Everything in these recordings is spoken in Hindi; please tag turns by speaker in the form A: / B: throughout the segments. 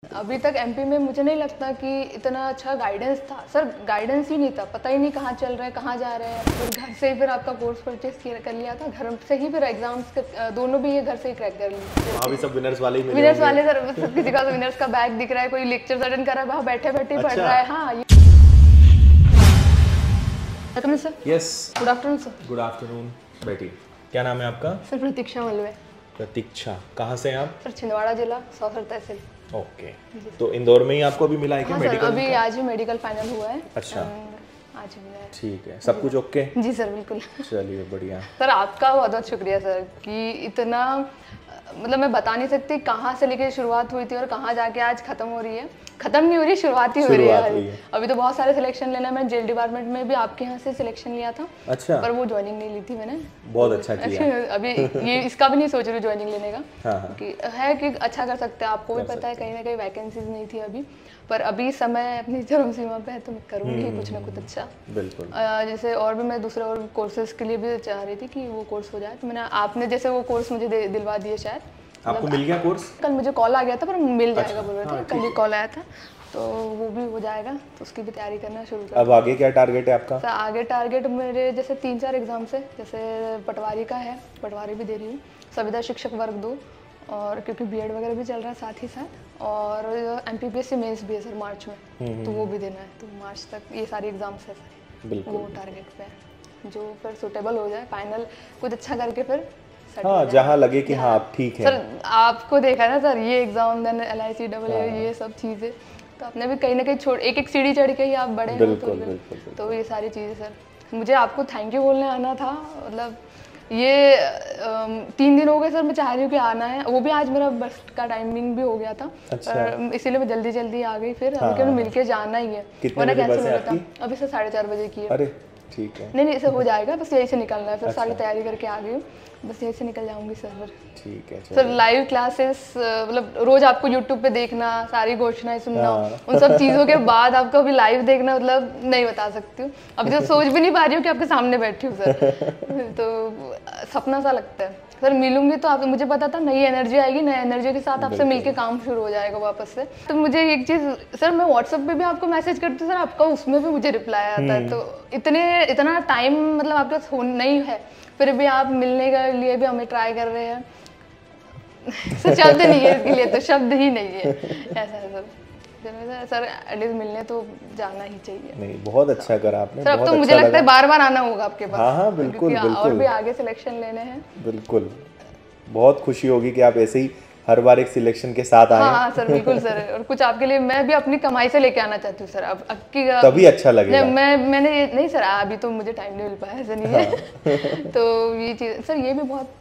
A: अभी तक एमपी में मुझे नहीं लगता कि इतना अच्छा गाइडेंस था सर। गाइडेंस ही नहीं था, पता ही नहीं कहाँ चल रहे हैं, कहाँ जा रहे हैं। फिर घर से ही फिर आपका कोर्स परचेज कर लिया था, घर से ही फिर एग्जाम्स दोनों भी ये घर से ही क्रैक कर लिए।
B: वहाँ भी सब विनर्स वाले ही मिले
A: विनर्स
B: होंगे।
A: वाले सर, किसी का विनर्स का बैग दिख रहा है, कोई लेक्चर अटेंड कर रहा है, वहाँ बैठे बैठे पढ़ रहा है। हाँ sir.
B: Yes,
A: good afternoon sir.
B: Good afternoon. बैठिए। क्या नाम है आपका?
A: सर प्रतीक्षा मलवे।
B: प्रतीक्षा, कहाँ से हैं आप?
A: सर छिंदवाड़ा जिला, सौसर तहसील।
B: ओके, तो इंदौर में ही आपको अभी मिला है क्या?
A: हाँ
B: मेडिकल
A: सर, अभी आज ही मेडिकल फाइनल हुआ है।
B: अच्छा,
A: आज ही मिला है।
B: ठीक है, सब कुछ ओके?
A: जी सर बिल्कुल।
B: चलिए बढ़िया।
A: सर आपका बहुत बहुत शुक्रिया सर कि इतना, मतलब मैं बता नहीं सकती कहाँ से लेके शुरुआत हुई थी और कहाँ जाके आज खत्म हो रही है। खत्म नहीं हो रही, शुरुआत ही हो रही है। अभी तो बहुत सारे सिलेक्शन लेना है। मैं जेल डिपार्टमेंट में भी आपके यहाँ से सिलेक्शन लिया था।
B: अच्छा,
A: पर वो ज्वाइनिंग नहीं ली थी मैंने।
B: बहुत अच्छा किया।
A: अभी ये इसका भी नहीं सोच रही ज्वाइनिंग लेने का।
B: हाँ।
A: कि है कि अच्छा कर सकते हैं, आपको भी पता है कहीं ना कहीं वैकेंसीज नहीं थी अभी। पर अभी समय अपनी चरम सीमा पे है तो मैं करूँगी कुछ ना कुछ अच्छा।
B: बिल्कुल।
A: जैसे और भी मैं दूसरे और कोर्सेज के लिए भी चाह रही थी कि वो कोर्स हो जाए, तो मैंने आपने जैसे वो कोर्स मुझे दिलवा दिए शायद।
B: आपको मिल गया कोर्स?
A: कल मुझे कॉल आ गया था, पर मिल जाएगा बोल रहे थे। कल ही कॉल आया था, तो वो भी हो जाएगा, तो उसकी भी तैयारी करना शुरू कर।
B: अब आगे क्या टारगेट है आपका?
A: तो आगे टारगेट मेरे जैसे 3-4 एग्जाम्स है। जैसे पटवारी का है, पटवारी भी दे रही हूँ, संविदा शिक्षक वर्ग 2, और क्योंकि बीएड वगैरह भी चल रहा है साथ ही साथ, और एमपीपीएससी मेंस भी है सर मार्च में, तो वो भी देना है। तो मार्च तक ये सारी एग्जाम्स है सर, वो टारगेट पे है। जो फिर सुटेबल हो जाए, फाइनल कुछ अच्छा करके फिर
B: हाँ, जहाँ लगे कि हाँ आप ठीक है।
A: सर आपको देखा है ना सर, ये एग्जाम देन LIC ये सब चीज़ें, तो आपने भी कहीं ना कहीं एक एक सीढ़ी चढ़ के ही आप बड़े हैं। तो ये सारी चीज़ें सर, मुझे आपको थैंक यू बोलने आना था। मतलब ये 3 दिन हो गए सर, मैं चाह रही हूँ कि आना है। वो भी आज मेरा बस का टाइमिंग भी हो गया था। अच्छा। इसीलिए मैं जल्दी जल्दी आ गई फिर। हाँ। क्योंकि मिल के जाना ही है।
B: कितने बजे बस है आपकी?
A: अभी सर 4:30 बजे की है।
B: अरे ठीक है।
A: नहीं इसे हो जाएगा, बस यही से निकलना है। फिर सारी तैयारी करके आ गई हूँ, बस यही से निकल जाऊंगी सर।
B: ठीक है
A: सर। लाइव क्लासेस मतलब रोज आपको यूट्यूब पे देखना, सारी घोषणाएं सुनना, उन सब चीज़ों के बाद आपको अभी लाइव देखना, मतलब नहीं बता सकती हूँ। अभी तो सोच भी नहीं पा रही हूँ कि आपके सामने बैठी हूँ सर। तो सपना सा लगता है सर। मिलूंगी तो आप, मुझे पता था नई एनर्जी आएगी, नई एनर्जी के साथ आपसे मिलके काम शुरू हो जाएगा वापस से। तो मुझे एक चीज़ सर, मैं व्हाट्सएप पे भी आपको मैसेज करती हूँ सर, आपका उसमें भी मुझे रिप्लाई आता है। तो इतना टाइम मतलब आपके पास नहीं है, फिर भी आप मिलने के लिए भी हमें ट्राई कर रहे हैं। सर शब्द नहीं है इसके लिए, तो शब्द ही नहीं है, ऐसा है सर। एटलीस्ट मिलने तो जाना ही चाहिए। नहीं,
B: बहुत अच्छा करा आपने
A: सर। अब तो मुझे लगता है बार बार आना होगा आपके पास।
B: हाँ बिल्कुल बिल्कुल।
A: और भी आगे सिलेक्शन लेने हैं।
B: बिल्कुल, बहुत खुशी होगी कि आप ऐसे ही हर बार एक सिलेक्शन के साथ आए।
A: हाँ सर बिल्कुल सर। और कुछ आपके लिए मैं भी अपनी कमाई से लेके आना चाहती हूँ सर। अब
B: तभी अच्छा लगेगा।
A: मैंने नहीं सर, अभी तो मुझे टाइम नहीं मिल पाया, ऐसा नहीं है। तो ये चीज़ सर, ये भी बहुत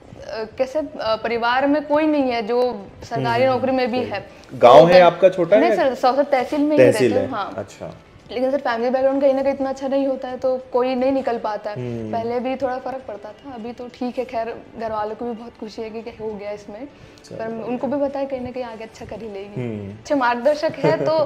A: कैसे परिवार में कोई नहीं है जो सरकारी नौकरी में भी है।
B: गांव है आपका छोटा?
A: नहीं सर, सौसर तहसील में ही रहते हैं। हाँ
B: अच्छा।
A: लेकिन सर फैमिली बैकग्राउंड कहीं ना कहीं इतना अच्छा नहीं होता है, तो कोई नहीं निकल पाता है। पहले भी थोड़ा फर्क पड़ता था, अभी तो ठीक है। खैर घर वालों को भी बहुत खुशी है कि हो गया इसमें, पर उनको भी पता है कहीं ना कहीं आगे अच्छा कर ही लेगी। अच्छे मार्गदर्शक है तो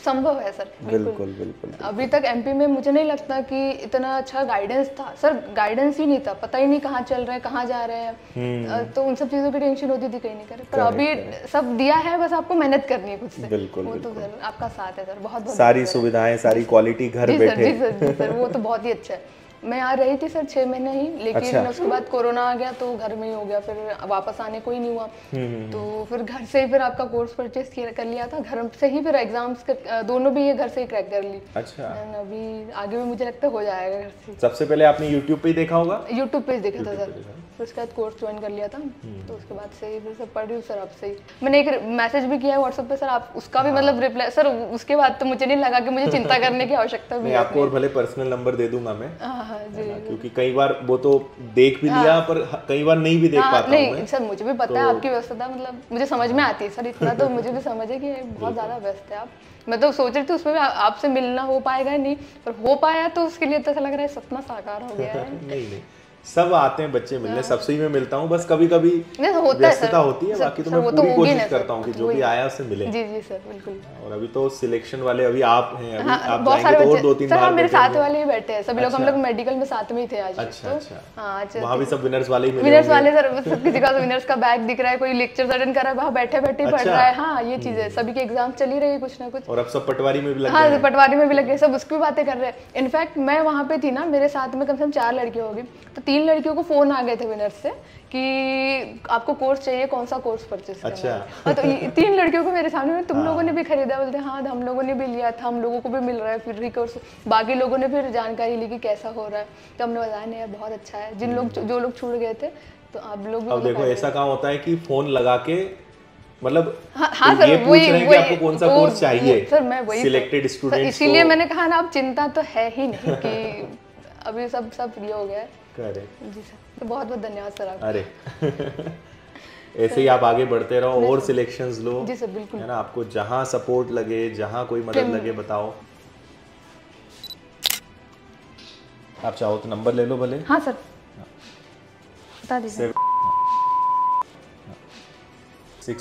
A: संभव है सर।
B: बिल्कुल बिल्कुल।
A: अभी तक एमपी में मुझे नहीं लगता कि इतना अच्छा गाइडेंस था सर। गाइडेंस ही नहीं था, पता ही नहीं कहाँ चल रहे हैं, कहाँ जा रहे हैं। तो उन सब चीज़ों की टेंशन होती थी कहीं नहीं करे। पर अभी सब दिया है, बस आपको मेहनत करनी है खुद से।
B: बिल्कुल,
A: वो तो सर आपका साथ है सर, बहुत बहुत
B: सारी सुविधाएं, सारी क्वालिटी घर बैठे।
A: जी सर, वो तो बहुत ही अच्छा है। मैं आ रही थी सर 6 महीने ही, लेकिन उसके बाद कोरोना आ गया तो घर में ही हो गया, फिर वापस आने को ही नहीं हुआ। तो फिर घर से ही फिर आपका कोर्स परचेज कर लिया था, घर से ही फिर एग्जाम्स दोनों भी ये घर से ही क्रैक कर ली।
B: अच्छा।
A: अभी आगे भी मुझे लगता है हो जाएगा घर से।
B: सबसे पहले आपने यूट्यूब पे ही देखा होगा?
A: यूट्यूब पे ही देखा था सर, फिर उसके बाद कोर्स ज्वाइन कर लिया था। तो उसके बाद से ही फिर सब पढ़ रही हूँ सर। आपसे ही मैंने एक मैसेज भी किया है व्हाट्सएप पे सर, आप उसका भी मतलब रिप्लाई सर। उसके बाद तो मुझे नहीं लगा कि मुझे चिंता करने की आवश्यकता भी है।
B: आपको और भले पर्सनल नंबर दे दूंगा मैं।
A: जी।
B: क्योंकि कई बार वो तो देख भी लिया, पर कई बार नहीं भी देख पाता हूं मैं।
A: नहीं सर, मुझे भी पता है आपकी व्यस्तता, मतलब मुझे समझ में आती है सर। इतना तो मुझे भी समझ है कि बहुत ज़्यादा व्यस्त है आप। मैं तो सोच रही थी उसमें भी आपसे मिलना हो पाएगा नहीं, पर हो पाया, तो उसके लिए तो ऐसा लग रहा है सपना साकार हो गया है।
B: नहीं, सब आते हैं बच्चे मिलने, सबसे ही मैं मिलता हूँ, बस कभी कभी
A: नहीं तो होता है
B: व्यस्तता
A: सर,
B: होती है,
A: सर,
B: बाकी तो
A: सर,
B: मैं
A: वो तो
B: पूरी
A: होगी ना
B: कोशिश
A: सर,
B: करता हूँ कि जो
A: वही।
B: भी आया उससे मिले।
A: जी जी सर बिल्कुल।
B: और अभी तो सिलेक्शन वाले अभी आप हैं, अभी
A: हाँ,
B: आप
A: बहुत
B: जाएंगे
A: सारे
B: तो और
A: बच्चे
B: 2-3
A: सर, हाँ
B: बाहर
A: मेरे
B: बैठे
A: साथ
B: होंगे।
A: वाले ही बैठे हैं सभी लोग, हम
B: अच्छा।
A: लोग मेडिकल में साथ में ही थे आज।
B: अच्छा
A: तो
B: अच्छा,
A: हाँ आज
B: वहाँ भी सब विनर्स वाले ही मिले
A: विनर्स
B: होंगे।
A: वाले सर, सब किसी का विनर्स का बैग दिख रहा है, कोई लेक्चर अटेंड कर रहा है, वहाँ बैठे बैठे ही पढ़
B: अच्छा।
A: रहा है। हाँ ये चीज़ है, सभी के एग्जाम चल ही रही है कुछ ना कुछ।
B: और अब सब पटवारी में भी लग गए
A: हाँ
B: हैं।
A: पटवारी में भी लगे, सब उसकी भी बातें कर रहे हैं। इनफैक्ट मैं वहाँ पे थी ना, मेरे साथ में कम से कम 4 लड़कियाँ होगी, तो 3 लड़कियों को फोन आ गए थे विनर्स से कि आपको कोर्स चाहिए, कौन सा कोर्स परचेस करना
B: अच्छा।
A: है। हाँ, तो 3 लड़कियों को मेरे सामने में, तुम लोगों ने भी खरीदा? बोलते हाँ हम लोगों ने भी लिया था, हम लोगों को भी मिल रहा है फ्री कोर्स। बाकी लोगों ने फिर जानकारी ली कि कैसा हो रहा है, तो हमने बताया नहीं यार बहुत अच्छा है। जिन लोग जो लोग छूट गए थे, तो आप लोग भी
B: अब
A: मतलब
B: देखो
A: फायदा
B: ऐसा काम होता है कि फोन लगा के मतलब
A: हाँ
B: तो
A: सर,
B: ये पूछ
A: वही
B: रहे हैं कि आपको कौन सा कोर्स चाहिए,
A: सर मैं वही
B: सिलेक्टेड
A: सर,
B: स्टूडेंट्स
A: इसीलिए
B: को।
A: मैंने कहा ना, अब चिंता तो है ही नहीं कि अभी सब फ्री हो गया है।
B: करेक्ट।
A: जी सर, तो बहुत बहुत धन्यवाद सर आपका।
B: अरे ऐसे ही आप आगे बढ़ते रहो और सिलेक्शंस लो।
A: जी सर बिल्कुल।
B: है ना, आपको जहाँ सपोर्ट लगे, जहाँ कोई मदद लगे बताओ। आप चाहो तो नंबर ले लो भले।
A: हाँ सर बता दीजिए।
B: 6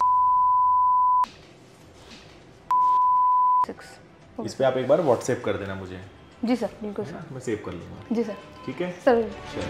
B: इस पे आप एक बार व्हाट्सएप कर देना मुझे।
A: जी सर बिल्कुल सर,
B: मैं सेव कर लूँगा।
A: जी सर।
B: ठीक है
A: सर
B: चलो।